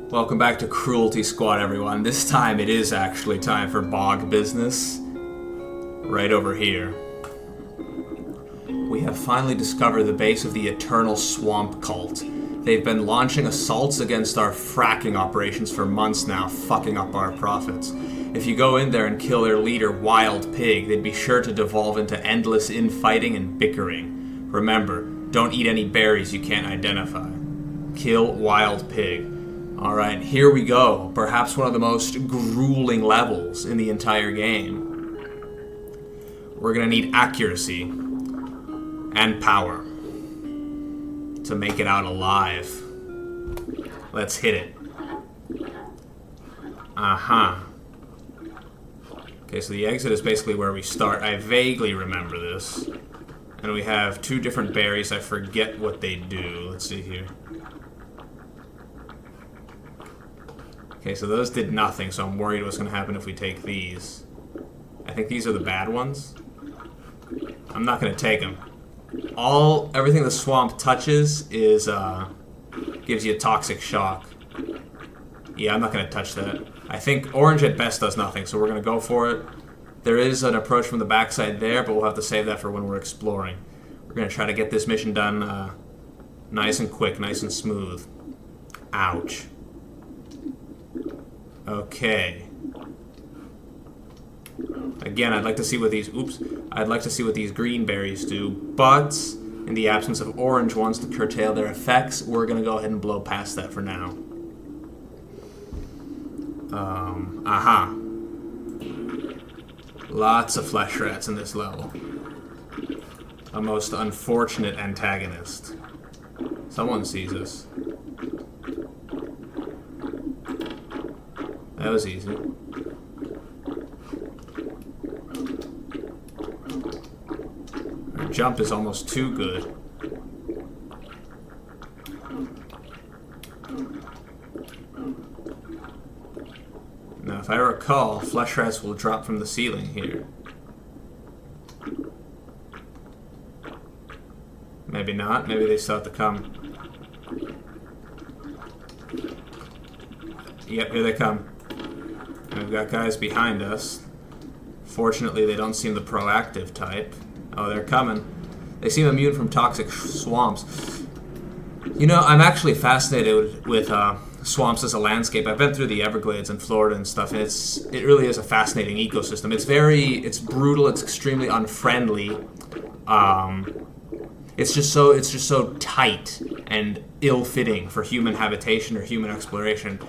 Welcome back to Cruelty Squad, everyone. This time it is actually time for bog business. Right over here. We have finally discovered the base of the Eternal Swamp Cult. They've been launching assaults against our fracking operations for months now, fucking up our profits. If you go in there and kill their leader, Wild Pig, they'd be sure to devolve into endless infighting and bickering. Remember, don't eat any berries you can't identify. Kill Wild Pig. Alright, here we go. Perhaps one of the most grueling levels in the entire game. We're gonna need accuracy and power to make it out alive. Let's hit it. Okay, so the exit is basically where we start. I vaguely remember this. And we have two different berries. I forget what they do. Let's see here. Okay, so those did nothing, so I'm worried what's going to happen if we take these. I think these are the bad ones. I'm not going to take them. Everything the swamp touches is, gives you a toxic shock. Yeah, I'm not going to touch that. I think orange at best does nothing, so we're going to go for it. There is an approach from the backside there, but we'll have to save that for when we're exploring. We're going to try to get this mission done nice and quick, nice and smooth. Ouch. Okay. Again, I'd like to see what these... I'd like to see what these green berries do, but in the absence of orange ones to curtail their effects, we're going to go ahead and blow past that for now. Lots of flesh rats in this level. A most unfortunate antagonist. Someone sees us. That was easy. Our jump is almost too good. Now, if I recall, flesh rats will drop from the ceiling here. Maybe not. Maybe they still have to come. Yep, here they come. And we've got guys behind us. Fortunately, they don't seem the proactive type. Oh, they're coming. They seem immune from toxic swamps. You know, I'm actually fascinated with swamps as a landscape. I've been through the Everglades in Florida and stuff, and it really is a fascinating ecosystem. It's brutal. It's extremely unfriendly. It's just so tight and ill-fitting for human habitation or human exploration.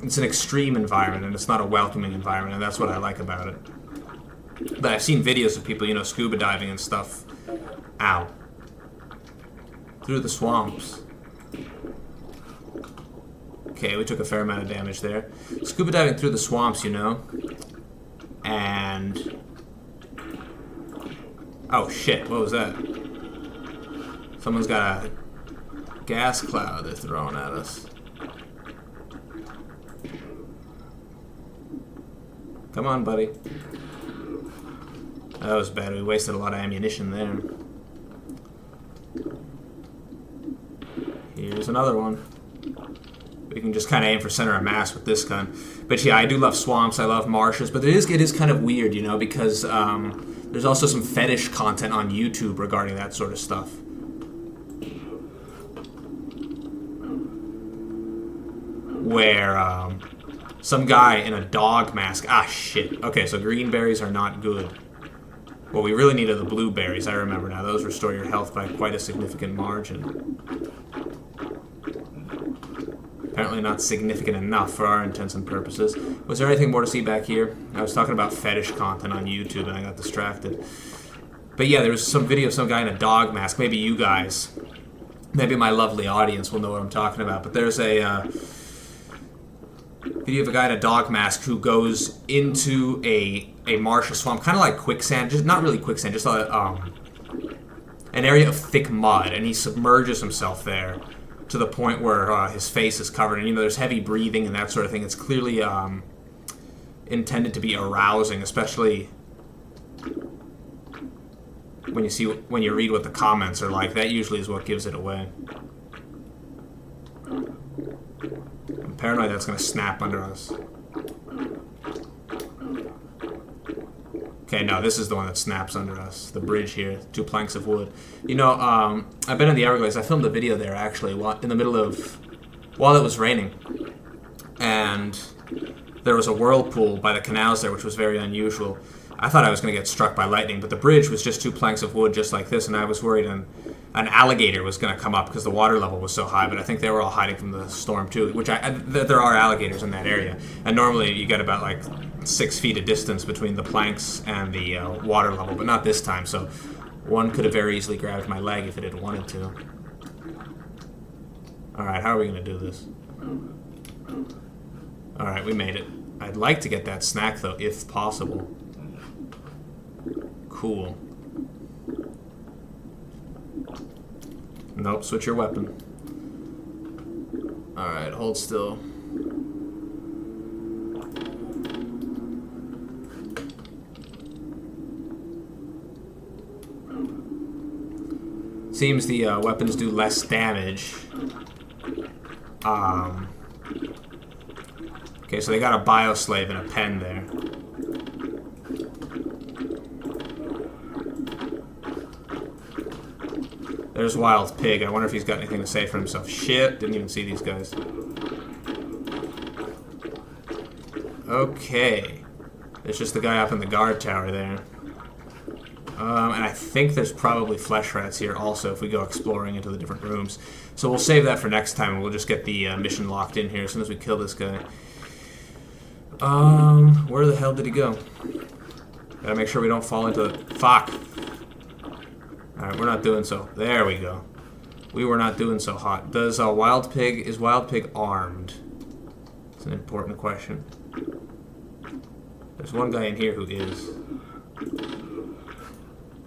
It's an extreme environment, and it's not a welcoming environment, and that's what I like about it. But I've seen videos of people, scuba diving and stuff. Ow. Through the swamps. Okay, we took a fair amount of damage there. Scuba diving through the swamps, and... Oh, shit, what was that? Someone's got a gas cloud they're throwing at us. Come on, buddy. That was bad. We wasted a lot of ammunition there. Here's another one. We can just kind of aim for center of mass with this gun. But yeah, I do love swamps. I love marshes. But it is kind of weird, because there's also some fetish content on YouTube regarding that sort of stuff. Where some guy in a dog mask... Ah, shit. Okay, so green berries are not good. What we really need are the blueberries, I remember now. Those restore your health by quite a significant margin. Apparently not significant enough for our intents and purposes. Was there anything more to see back here? I was talking about fetish content on YouTube and I got distracted. But yeah, there was some video of some guy in a dog mask. Maybe you guys, maybe my lovely audience will know what I'm talking about. But there's a video of a guy in a dog mask who goes into a marshy swamp, kind of like quicksand, just not really quicksand, just an area of thick mud, and he submerges himself there to the point where his face is covered, and there's heavy breathing and that sort of thing. It's clearly intended to be arousing, especially when you read what the comments are like. That usually is what gives it away. paranoid that's gonna snap under us. Okay, no, this is the one that snaps under us. The bridge here, 2 planks of wood. You know, I've been in the Everglades. I filmed a video there, actually, in the middle of... while it was raining. And there was a whirlpool by the canals there, which was very unusual. I thought I was going to get struck by lightning, but the bridge was just 2 planks of wood just like this, and I was worried an alligator was going to come up because the water level was so high, but I think they were all hiding from the storm too, which there are alligators in that area. And normally you get about like 6 feet of distance between the planks and the water level, but not this time, so one could have very easily grabbed my leg if it had wanted to. Alright, how are we going to do this? Alright, we made it. I'd like to get that snack though, if possible. Cool. Nope, switch your weapon. Alright, hold still. Seems the weapons do less damage. Okay, so they got a bioslave and a pen there. There's Wild Pig. I wonder if he's got anything to say for himself. Shit, didn't even see these guys. Okay. There's just the guy up in the guard tower there. And I think there's probably flesh rats here also if we go exploring into the different rooms. So we'll save that for next time, and we'll just get the mission locked in here as soon as we kill this guy. Where the hell did he go? Gotta make sure we don't fall into the... Fuck! Alright, we're not doing so... There we go. We were not doing so hot. Does Wild Pig... Is Wild Pig armed? It's an important question. There's one guy in here who is.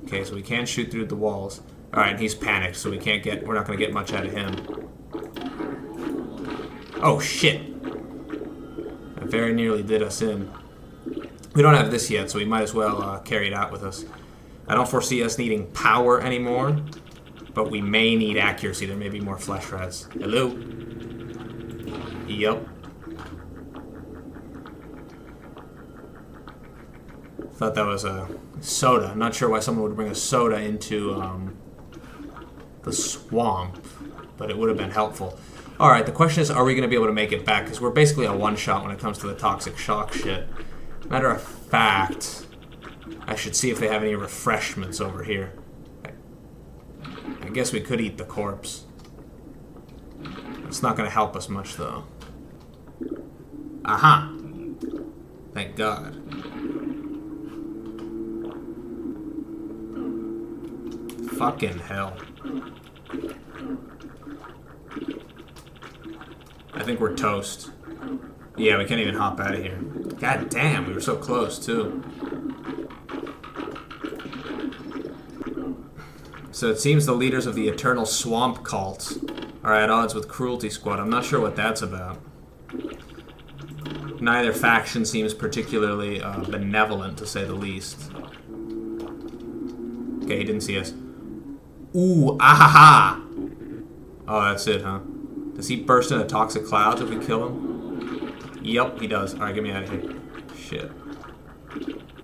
Okay, so we can't shoot through the walls. Alright, and he's panicked, so we can't get... We're not gonna get much out of him. Oh, shit! That very nearly did us in. We don't have this yet, so we might as well carry it out with us. I don't foresee us needing power anymore, but we may need accuracy. There may be more flesh rats. Hello? Yup. Thought that was a soda. I'm not sure why someone would bring a soda into the swamp, but it would have been helpful. Alright, the question is, are we going to be able to make it back? Because we're basically a one-shot when it comes to the toxic shock shit. Matter of fact, I should see if they have any refreshments over here. I guess we could eat the corpse. It's not going to help us much, though. Aha! Thank God. Fucking hell. I think we're toast. Yeah, we can't even hop out of here. God damn, we were so close, too. So it seems the leaders of the Eternal Swamp Cult are at odds with Cruelty Squad. I'm not sure what that's about. Neither faction seems particularly benevolent, to say the least. Okay, he didn't see us. Ooh, ahaha! Oh, that's it, huh? Does he burst into toxic clouds if we kill him? Yep, he does. Alright, get me out of here. Shit.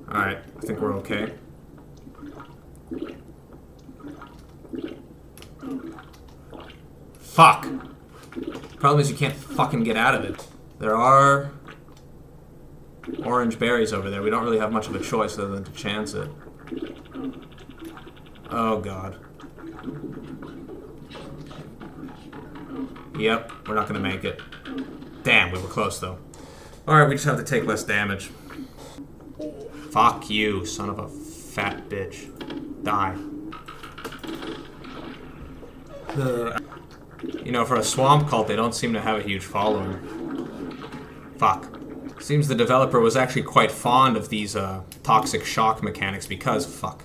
Alright, I think we're okay. Fuck! Problem is you can't fucking get out of it. There are orange berries over there. We don't really have much of a choice other than to chance it. Oh, God. Yep, we're not gonna make it. Damn, we were close, though. Alright, we just have to take less damage. Fuck you, son of a fat bitch. Die. You know, for a swamp cult, they don't seem to have a huge following. Fuck. Seems the developer was actually quite fond of these toxic shock mechanics because... Fuck.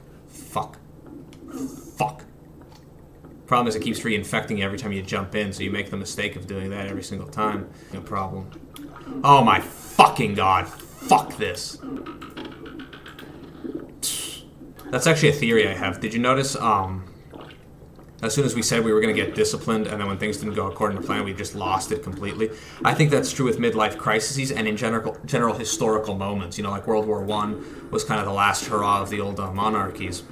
Problem is it keeps reinfecting you every time you jump in, so you make the mistake of doing that every single time. No problem. Oh my fucking God. Fuck this. That's actually a theory I have. Did you notice, As soon as we said we were going to get disciplined, and then when things didn't go according to plan, we just lost it completely. I think that's true with midlife crises and in general historical moments. You know, like World War I was kind of the last hurrah of the old monarchies.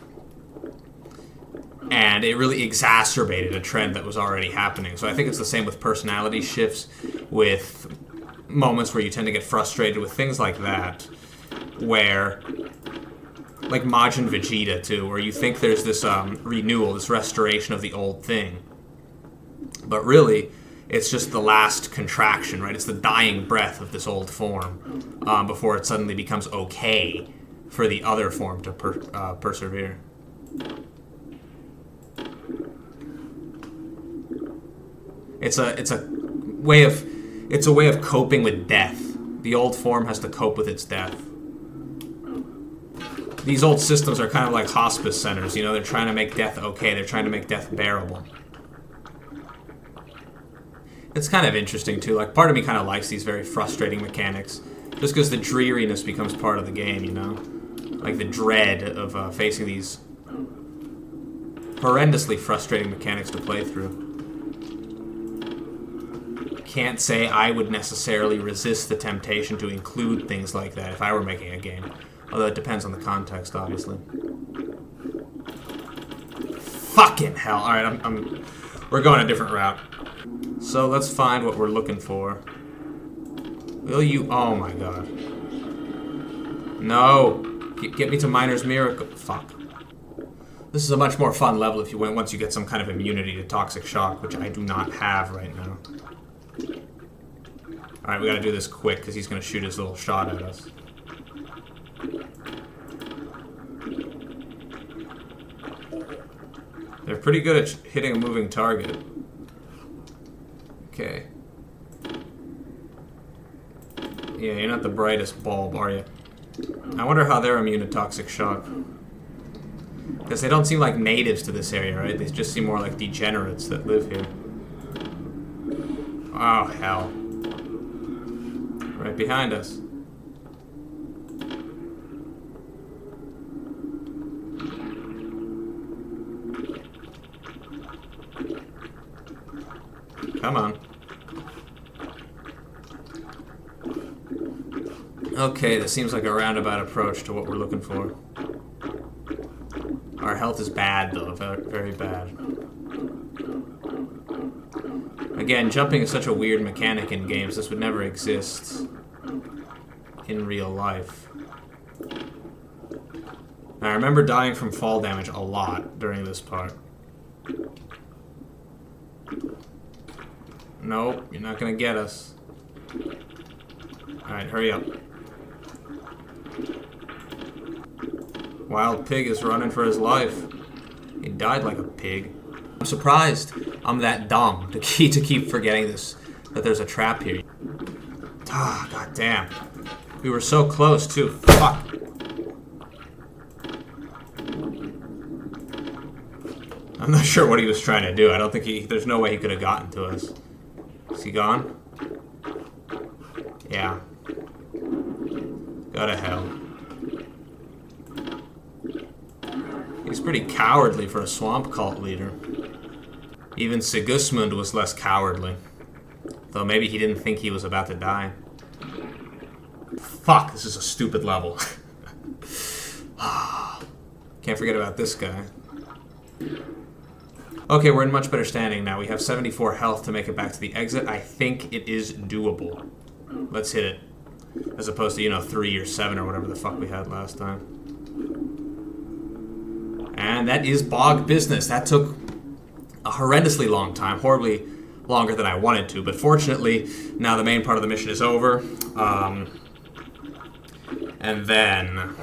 And it really exacerbated a trend that was already happening. So I think it's the same with personality shifts, with moments where you tend to get frustrated with things like that, where... like Majin Vegeta, too, where you think there's this renewal, this restoration of the old thing. But really, it's just the last contraction, right? It's the dying breath of this old form before it suddenly becomes okay for the other form to persevere. It's a way of coping with death. The old form has to cope with its death. These old systems are kind of like hospice centers, you know, they're trying to make death okay, they're trying to make death bearable. It's kind of interesting, too, like, part of me kind of likes these very frustrating mechanics, just because the dreariness becomes part of the game, you know? Like, the dread of facing these horrendously frustrating mechanics to play through. Can't say I would necessarily resist the temptation to include things like that if I were making a game. Although it depends on the context, obviously. Fucking hell. Alright, we're going a different route. So let's find what we're looking for. Will you... oh my god. No. Get me to Miner's Miracle. Fuck. This is a much more fun level if you went once you get some kind of immunity to toxic shock, which I do not have right now. Alright, we gotta do this quick, because he's gonna shoot his little shot at us. They're pretty good at hitting a moving target. Okay. Yeah, you're not the brightest bulb, are you? I wonder how they're immune to toxic shock. Because they don't seem like natives to this area, right? They just seem more like degenerates that live here. Oh, hell. Right behind us. Come on. Okay, this seems like a roundabout approach to what we're looking for. Our health is bad, though. Very bad. Again, jumping is such a weird mechanic in games. This would never exist in real life. I remember dying from fall damage a lot during this part. Nope, you're not gonna get us. Alright, hurry up. Wild pig is running for his life. He died like a pig. I'm surprised I'm that dumb to keep forgetting this, that there's a trap here. Ah, god damn. We were so close, too. Fuck. I'm not sure what he was trying to do. I don't think there's no way he could have gotten to us. Is he gone? Yeah. Go to hell. He's pretty cowardly for a swamp cult leader. Even Sigismund was less cowardly. Though maybe he didn't think he was about to die. Fuck, this is a stupid level. Can't forget about this guy. Okay, we're in much better standing now. We have 74 health to make it back to the exit. I think it is doable. Let's hit it. As opposed to, you know, 3 or 7 or whatever the fuck we had last time. And that is bog business. That took a horrendously long time. Horribly longer than I wanted to. But fortunately, now the main part of the mission is over. And then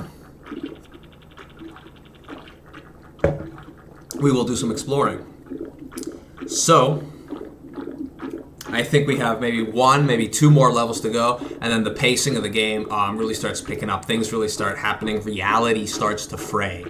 we will do some exploring. So, I think we have maybe 1, maybe 2 more levels to go, and then the pacing of the game really starts picking up. Things really start happening. Reality starts to fray.